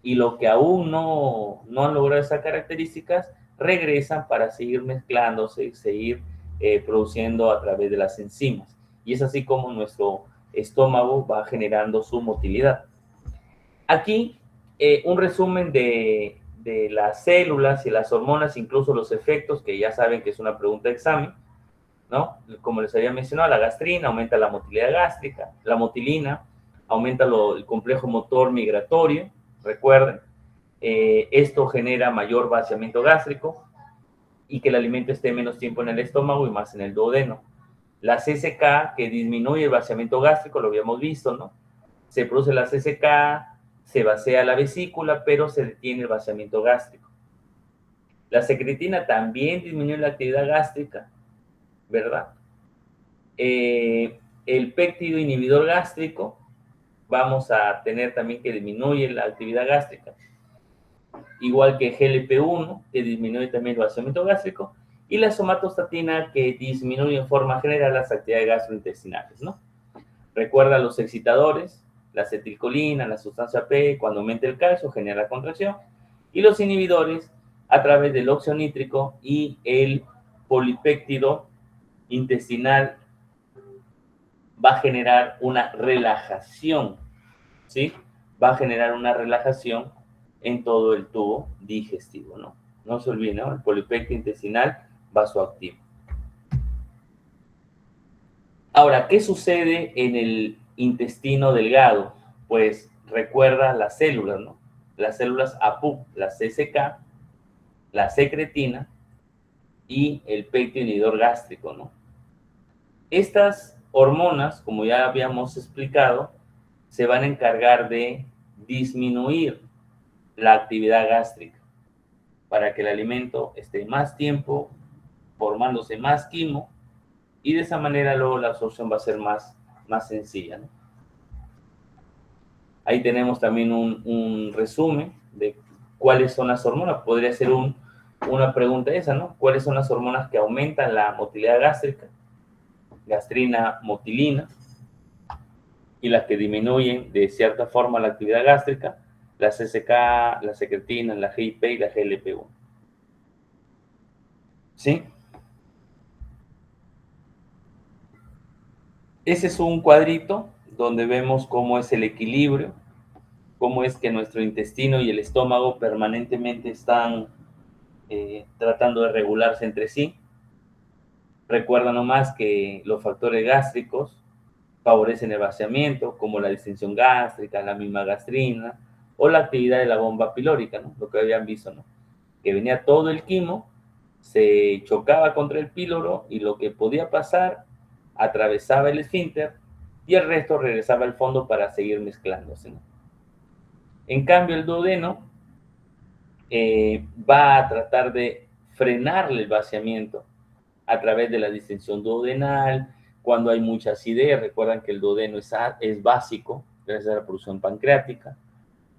Y lo que aún no han logrado esas características, regresan para seguir mezclándose, seguir produciendo a través de las enzimas. Y es así como nuestro estómago va generando su motilidad. Aquí un resumen de las células y las hormonas, incluso los efectos, que ya saben que es una pregunta de examen, ¿no? Como les había mencionado, la gastrina aumenta la motilidad gástrica, la motilina aumenta el complejo motor migratorio, recuerden, esto genera mayor vaciamiento gástrico y que el alimento esté menos tiempo en el estómago y más en el duodeno. La CSK, que disminuye el vaciamiento gástrico, lo habíamos visto, ¿no? Se produce la CSK, se vacía la vesícula, pero se detiene el vaciamiento gástrico. La secretina también disminuye la actividad gástrica, ¿verdad? El péptido inhibidor gástrico, vamos a tener también que disminuye la actividad gástrica, igual que GLP-1, que disminuye también el vaciamiento gástrico, y la somatostatina, que disminuye en forma general las actividades gastrointestinales, ¿no? Recuerda los excitadores, la acetilcolina, la sustancia P, cuando aumenta el calcio genera contracción, y los inhibidores a través del óxido nítrico y el polipéptido intestinal va a generar una relajación, ¿sí? Va a generar una relajación en todo el tubo digestivo, ¿no? No se olviden, ¿no? El polipéptido intestinal vasoactivo. Ahora, ¿qué sucede en el intestino delgado? Pues recuerda las células, ¿no? Las células APU, la CSK, la secretina y el péptido inhibidor gástrico, ¿no? Estas hormonas, como ya habíamos explicado, se van a encargar de disminuir la actividad gástrica para que el alimento esté más tiempo formándose más quimo y de esa manera luego la absorción va a ser más sencilla, ¿no? Ahí tenemos también un resumen de cuáles son las hormonas. Podría ser una pregunta esa, ¿no? ¿Cuáles son las hormonas que aumentan la motilidad gástrica? Gastrina, motilina, y las que disminuyen de cierta forma la actividad gástrica, la CSK, la secretina, la GIP y la GLP-1. ¿Sí? Ese es un cuadrito donde vemos cómo es el equilibrio, cómo es que nuestro intestino y el estómago permanentemente están tratando de regularse entre sí. Recuerda nomás que los factores gástricos favorecen el vaciamiento, como la distensión gástrica, la misma gastrina, o la actividad de la bomba pilórica, ¿no? Lo que habían visto, ¿no? Que venía todo el quimo, se chocaba contra el píloro y lo que podía pasar atravesaba el esfínter y el resto regresaba al fondo para seguir mezclándose, ¿no? En cambio, el duodeno va a tratar de frenarle el vaciamiento a través de la distensión duodenal. Cuando hay mucha acidez, recuerdan que el duodeno es básico gracias a la producción pancreática.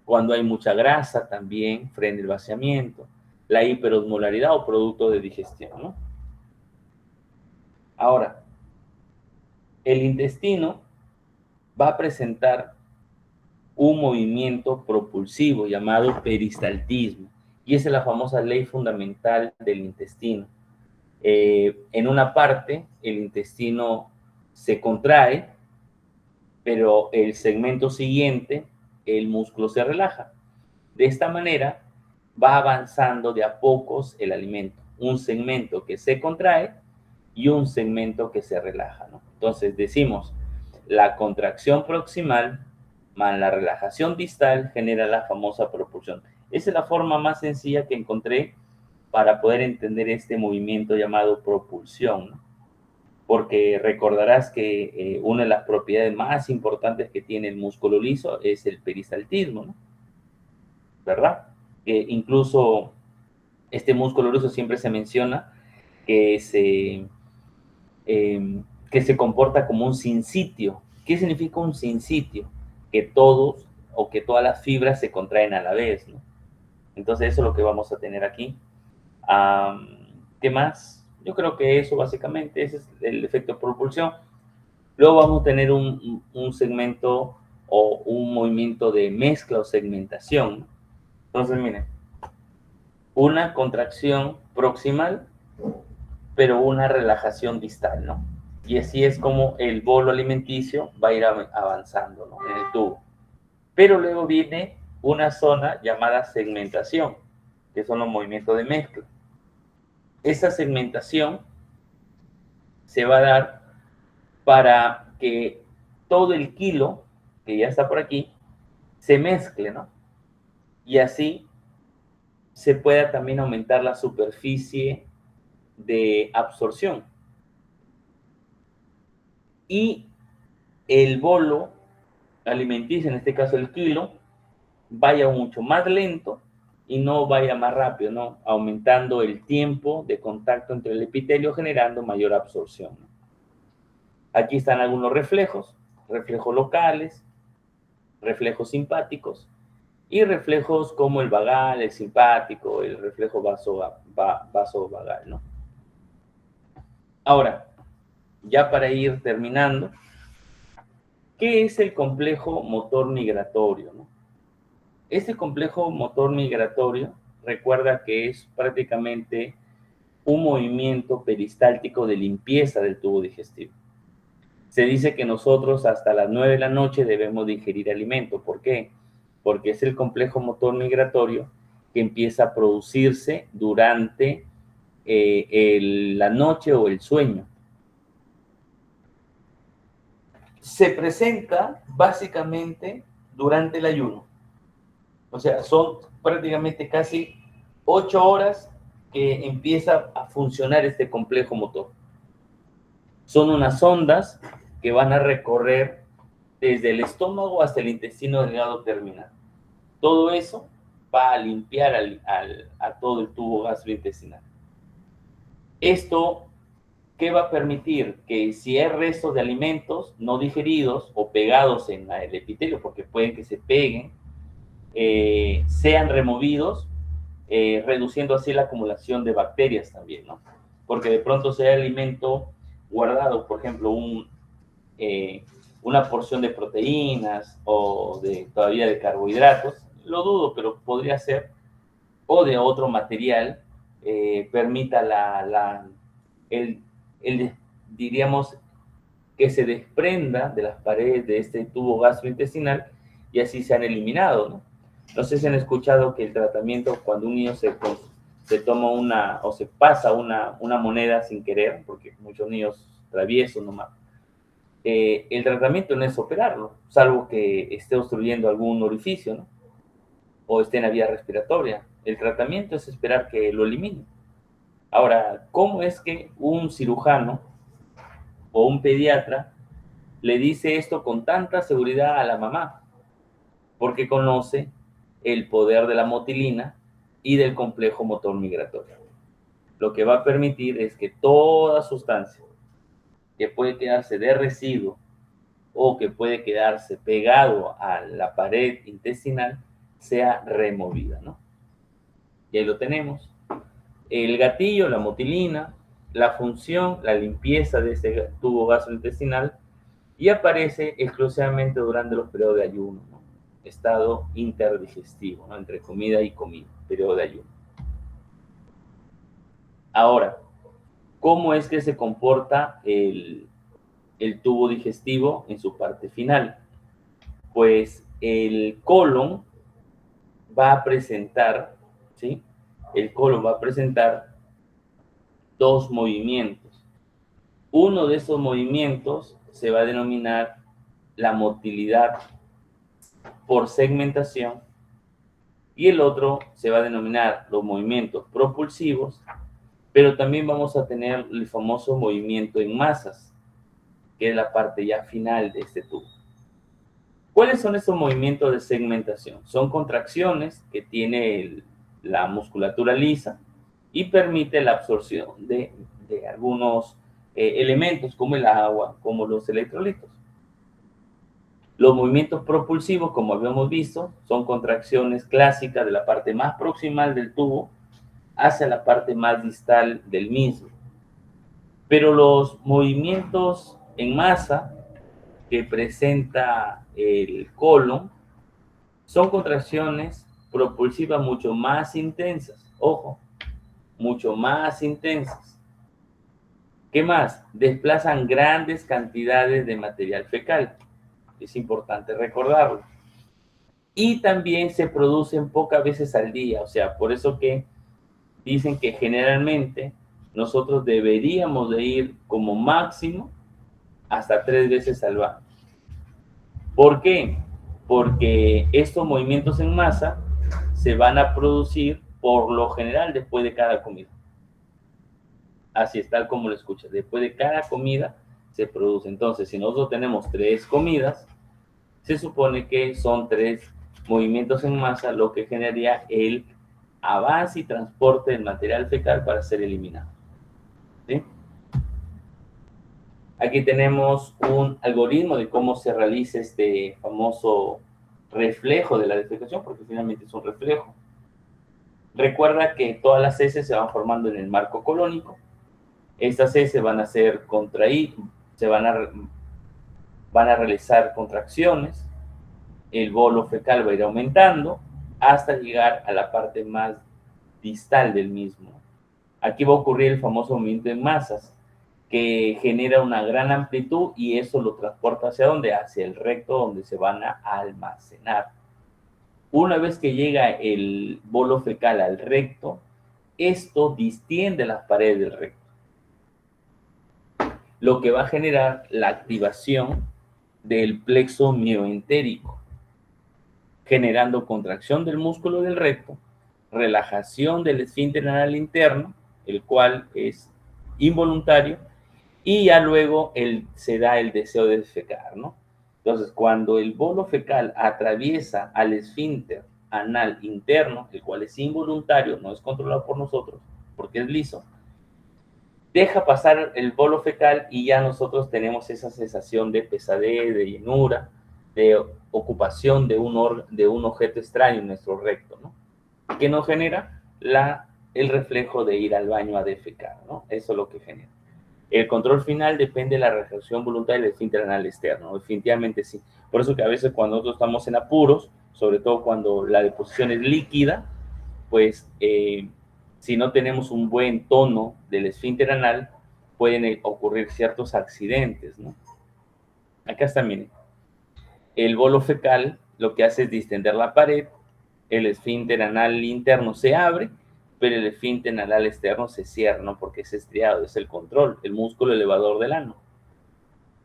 Cuando hay mucha grasa, también frena el vaciamiento. La hiperosmolaridad o producto de digestión, ¿no? Ahora, el intestino va a presentar un movimiento propulsivo llamado peristaltismo. Y esa es la famosa ley fundamental del intestino. En una parte, el intestino se contrae, pero el segmento siguiente, el músculo se relaja. De esta manera, va avanzando de a pocos el alimento. Un segmento que se contrae y un segmento que se relaja, ¿no? Entonces decimos, la contracción proximal más la relajación distal genera la famosa propulsión. Esa es la forma más sencilla que encontré para poder entender este movimiento llamado propulsión, ¿no? Porque recordarás que una de las propiedades más importantes que tiene el músculo liso es el peristaltismo, ¿no? ¿Verdad? Incluso este músculo liso siempre se menciona que que se comporta como un sinsitio. ¿Qué significa un sinsitio? Que todos o que todas las fibras se contraen a la vez, ¿no? Entonces eso es lo que vamos a tener aquí. ¿Qué más? Yo creo que eso básicamente, ese es el efecto de propulsión. Luego vamos a tener un segmento o un movimiento de mezcla o segmentación. Entonces, miren, una contracción proximal, pero una relajación distal, ¿no? Y así es como el bolo alimenticio va a ir avanzando, ¿no? En el tubo. Pero luego viene una zona llamada segmentación, que son los movimientos de mezcla. Esa segmentación se va a dar para que todo el kilo, que ya está por aquí, se mezcle, ¿no? Y así se pueda también aumentar la superficie de absorción. Y el bolo alimenticio, en este caso el kilo, vaya mucho más lento y no vaya más rápido, ¿no? Aumentando el tiempo de contacto entre el epitelio, generando mayor absorción, ¿no? Aquí están algunos reflejos, reflejos locales, reflejos simpáticos y reflejos como el vagal, el simpático, el reflejo vasovagal, ¿no? Ahora, ya para ir terminando, ¿qué es el complejo motor migratorio, no? Este complejo motor migratorio, recuerda que es prácticamente un movimiento peristáltico de limpieza del tubo digestivo. Se dice que nosotros hasta las 9 de la noche debemos de ingerir alimento. ¿Por qué? Porque es el complejo motor migratorio que empieza a producirse durante la noche o el sueño. Se presenta básicamente durante el ayuno. O sea, son prácticamente casi 8 horas que empieza a funcionar este complejo motor. Son unas ondas que van a recorrer desde el estómago hasta el intestino delgado terminal. Todo eso va a limpiar a todo el tubo gastrointestinal. Esto, ¿qué va a permitir? Que si hay restos de alimentos no digeridos o pegados en el epitelio, porque pueden que se peguen, sean removidos, reduciendo así la acumulación de bacterias también, ¿no? Porque de pronto si hay alimento guardado, por ejemplo, una porción de proteínas o todavía de carbohidratos, lo dudo, pero podría ser, o de otro material, permita diríamos, que se desprenda de las paredes de este tubo gastrointestinal y así se han eliminado, ¿no? No sé si han escuchado que el tratamiento, cuando un niño se toma o se pasa una moneda sin querer, porque muchos niños traviesos nomás, el tratamiento no es operarlo, salvo que esté obstruyendo algún orificio, ¿no? O esté en la vía respiratoria. El tratamiento es esperar que lo elimine. Ahora, ¿cómo es que un cirujano o un pediatra le dice esto con tanta seguridad a la mamá? Porque conoce el poder de la motilina y del complejo motor migratorio. Lo que va a permitir es que toda sustancia que puede quedarse de residuo o que puede quedarse pegado a la pared intestinal sea removida, ¿no? Y ahí lo tenemos. El gatillo, la motilina, la función, la limpieza de ese tubo gastrointestinal, y aparece exclusivamente durante los periodos de ayuno, ¿no? estado interdigestivo, ¿no? Entre comida y comida, periodo de ayuno. Ahora, ¿cómo es que se comporta el tubo digestivo en su parte final? Pues el colon va a presentar, ¿sí? El colon va a presentar dos movimientos. Uno de esos movimientos se va a denominar la motilidad por segmentación y el otro se va a denominar los movimientos propulsivos, pero también vamos a tener el famoso movimiento en masas, que es la parte ya final de este tubo. ¿Cuáles son estos movimientos de segmentación? Son contracciones que tiene la musculatura lisa y permite la absorción de algunos elementos como el agua, como los electrolitos. Los movimientos propulsivos, como habíamos visto, son contracciones clásicas de la parte más proximal del tubo hacia la parte más distal del mismo. Pero los movimientos en masa que presenta el colon son contracciones propulsivas mucho más intensas. Ojo, mucho más intensas. ¿Qué más? Desplazan grandes cantidades de material fecal. Es importante recordarlo. Y también se producen pocas veces al día. O sea, por eso que dicen que generalmente nosotros deberíamos de ir como máximo hasta 3 veces al baño. ¿Por qué? Porque estos movimientos en masa se van a producir por lo general después de cada comida. Así es, tal como lo escuchas. Después de cada comida se produce. Entonces, si nosotros tenemos 3 comidas, se supone que son 3 movimientos en masa lo que generaría el avance y transporte del material fecal para ser eliminado. ¿Sí? Aquí tenemos un algoritmo de cómo se realiza este famoso reflejo de la defecación, porque finalmente es un reflejo. Recuerda que todas las heces se van formando en el marco colónico. Estas heces van a ser contraídas, van a realizar contracciones. El bolo fecal va a ir aumentando hasta llegar a la parte más distal del mismo. Aquí va a ocurrir el famoso movimiento en masas, que genera una gran amplitud y eso lo transporta ¿hacia dónde? Hacia el recto, donde se van a almacenar. Una vez que llega el bolo fecal al recto, esto distiende las paredes del recto, lo que va a generar la activación del plexo mioentérico, generando contracción del músculo del recto, relajación del esfínter anal interno, el cual es involuntario, y ya luego se da el deseo de defecar, ¿no? Entonces, cuando el bolo fecal atraviesa al esfínter anal interno, el cual es involuntario, no es controlado por nosotros, porque es liso, deja pasar el bolo fecal y ya nosotros tenemos esa sensación de pesadez, de llenura, de ocupación de un objeto extraño en nuestro recto, ¿no? Que nos genera el reflejo de ir al baño a defecar, ¿no? Eso es lo que genera. El control final depende de la reacción voluntaria del esfínter anal externo, ¿no? Definitivamente sí. Por eso que a veces cuando nosotros estamos en apuros, sobre todo cuando la deposición es líquida, pues si no tenemos un buen tono del esfínter anal, pueden ocurrir ciertos accidentes, ¿no? Acá está, miren. El bolo fecal lo que hace es distender la pared, el esfínter anal interno se abre, pero el esfínter anal externo se cierra, ¿no? Porque es estriado, es el control, el músculo elevador del ano.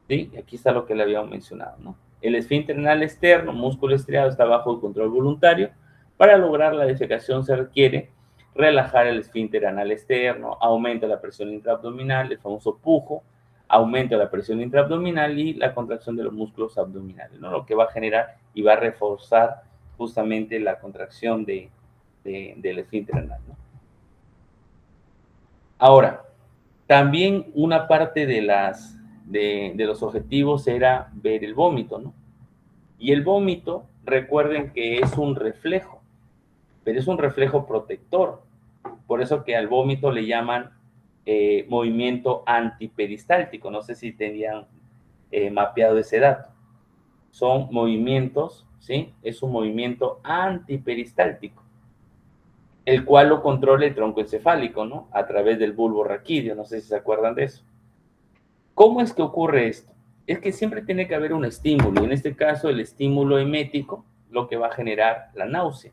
¿Sí? Aquí está lo que le habíamos mencionado, ¿no? El esfínter anal externo, músculo estriado, está bajo el control voluntario. Para lograr la defecación se requiere relajar el esfínter anal externo, aumenta la presión intraabdominal, el famoso pujo, aumenta la presión intraabdominal y la contracción de los músculos abdominales, ¿no? Lo que va a generar y va a reforzar justamente la contracción del esfínter anal, ¿no? Ahora, también una parte de los objetivos era ver el vómito, ¿no? Y el vómito, recuerden que es un reflejo, pero es un reflejo protector. Por eso que al vómito le llaman movimiento antiperistáltico. No sé si tenían mapeado ese dato. Son movimientos ¿sí? Es un movimiento antiperistáltico, el cual lo controla el tronco encefálico, ¿no? A través del bulbo raquídeo, no sé si se acuerdan de eso. ¿Cómo es que ocurre esto? Es que siempre tiene que haber un estímulo, y en este caso el estímulo emético, lo que va a generar la náusea.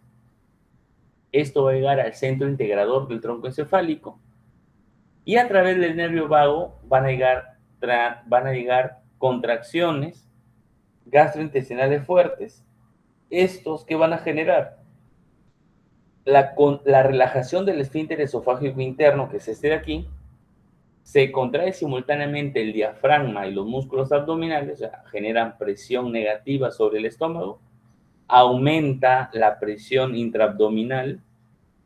Esto va a llegar al centro integrador del tronco encefálico, y a través del nervio vago van a llegar contracciones gastrointestinales fuertes. Estos que van a generar la relajación del esfínter esofágico interno, que es este de aquí, se contrae simultáneamente el diafragma y los músculos abdominales, o sea, generan presión negativa sobre el estómago, aumenta la presión intraabdominal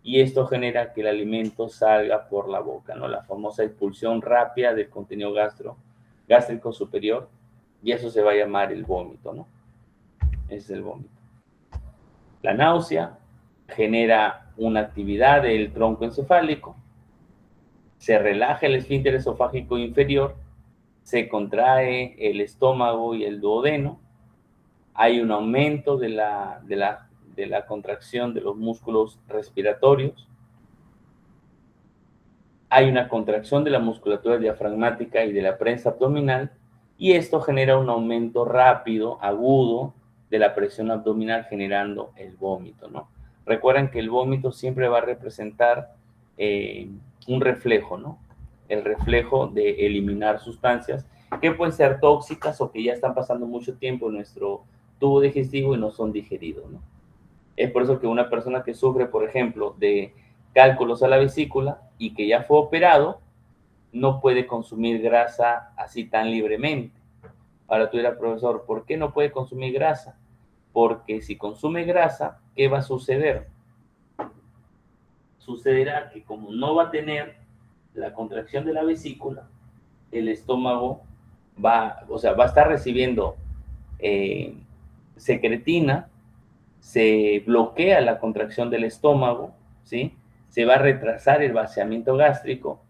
y esto genera que el alimento salga por la boca, ¿no? La famosa expulsión rápida del contenido gástrico superior, y eso se va a llamar el vómito, ¿no? Ese es el vómito. La náusea genera una actividad del tronco encefálico, se relaja el esfínter esofágico inferior, se contrae el estómago y el duodeno, hay un aumento de la contracción de los músculos respiratorios, hay una contracción de la musculatura diafragmática y de la prensa abdominal, y esto genera un aumento rápido, agudo, de la presión abdominal, generando el vómito, ¿no? Recuerden que el vómito siempre va a representar un reflejo, ¿no? El reflejo de eliminar sustancias que pueden ser tóxicas o que ya están pasando mucho tiempo en nuestro tubo digestivo y no son digeridos, ¿no? Es por eso que una persona que sufre, por ejemplo, de cálculos a la vesícula y que ya fue operado, no puede consumir grasa así tan libremente. Ahora tú dirás, profesor, ¿por qué no puede consumir grasa? Porque si consume grasa, ¿qué va a suceder? Sucederá que como no va a tener la contracción de la vesícula, el estómago va a estar recibiendo secretina, se bloquea la contracción del estómago, ¿sí? Se va a retrasar el vaciamiento gástrico,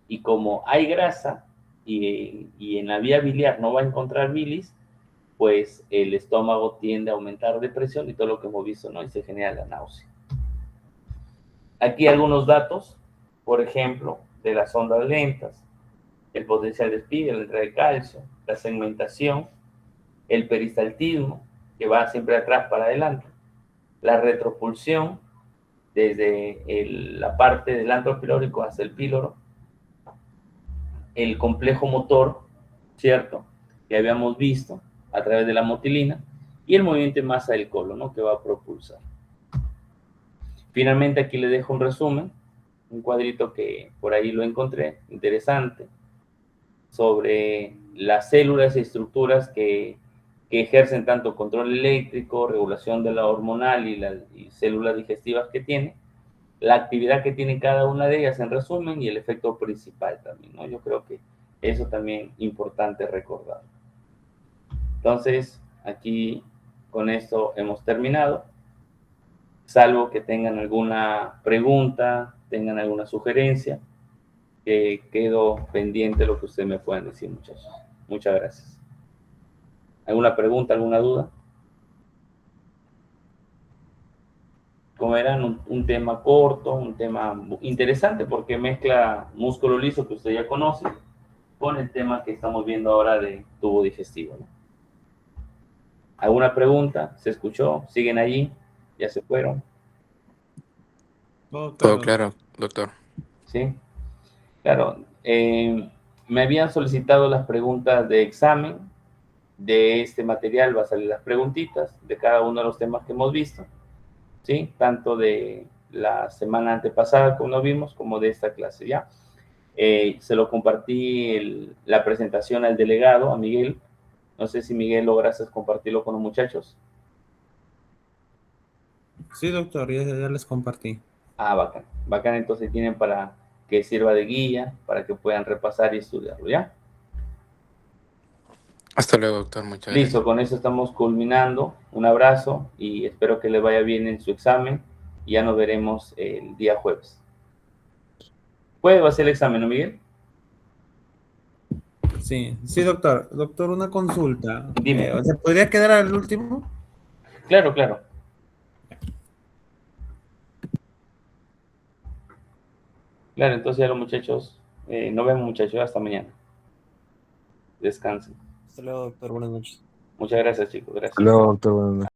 y como hay grasa y en la vía biliar no va a encontrar bilis, pues el estómago tiende a aumentar de presión y todo lo que hemos visto, ¿no? Y se genera la náusea. Aquí algunos datos, por ejemplo, de las ondas lentas, el potencial de despliegue, la entrada de calcio, la segmentación, el peristaltismo, que va siempre atrás para adelante, la retropulsión, desde la parte del antro pilórico hasta el píloro, el complejo motor, ¿cierto? Que habíamos visto a través de la motilina, y el movimiento en masa del colon, ¿no? Que va a propulsar. Finalmente aquí les dejo un resumen, un cuadrito que por ahí lo encontré, interesante, sobre las células y estructuras que ejercen tanto control eléctrico, regulación de la hormonal y células digestivas que tiene, la actividad que tiene cada una de ellas en resumen y el efecto principal también, ¿no? Yo creo que eso también es importante recordar. Entonces, aquí con esto hemos terminado, salvo que tengan alguna pregunta, tengan alguna sugerencia, que quedo pendiente de lo que ustedes me puedan decir, muchachos. Muchas gracias. ¿Alguna pregunta, alguna duda? Como verán, un tema corto, un tema interesante, porque mezcla músculo liso que usted ya conoce con el tema que estamos viendo ahora de tubo digestivo, ¿no? ¿Alguna pregunta? ¿Se escuchó? ¿Siguen allí? ¿Ya se fueron? Todo claro, doctor. Sí, claro. Me habían solicitado las preguntas de examen de este material, va a salir las preguntitas de cada uno de los temas que hemos visto, ¿sí? Tanto de la semana antepasada, como lo vimos, como de esta clase, ¿ya? Se lo compartí la presentación al delegado, a Miguel. No sé si Miguel lograste compartirlo con los muchachos. Sí, doctor, ya les compartí. Ah, bacán. Bacán, entonces tienen para que sirva de guía, para que puedan repasar y estudiarlo, ¿ya? Hasta luego, doctor. Muchas Listo, gracias. con eso estamos culminando. Un abrazo y espero que le vaya bien en su examen. Y ya nos veremos el día jueves. ¿Puede hacer el examen, no, Miguel? Sí, doctor. Doctor, una consulta. Dime. ¿Se podría quedar al último? Claro, claro. Claro, entonces ya los muchachos, nos vemos muchachos, hasta mañana. Descansen. Hasta luego, doctor. Buenas noches. Muchas gracias, chicos, Hasta gracias. luego, doctor. Buenas noches.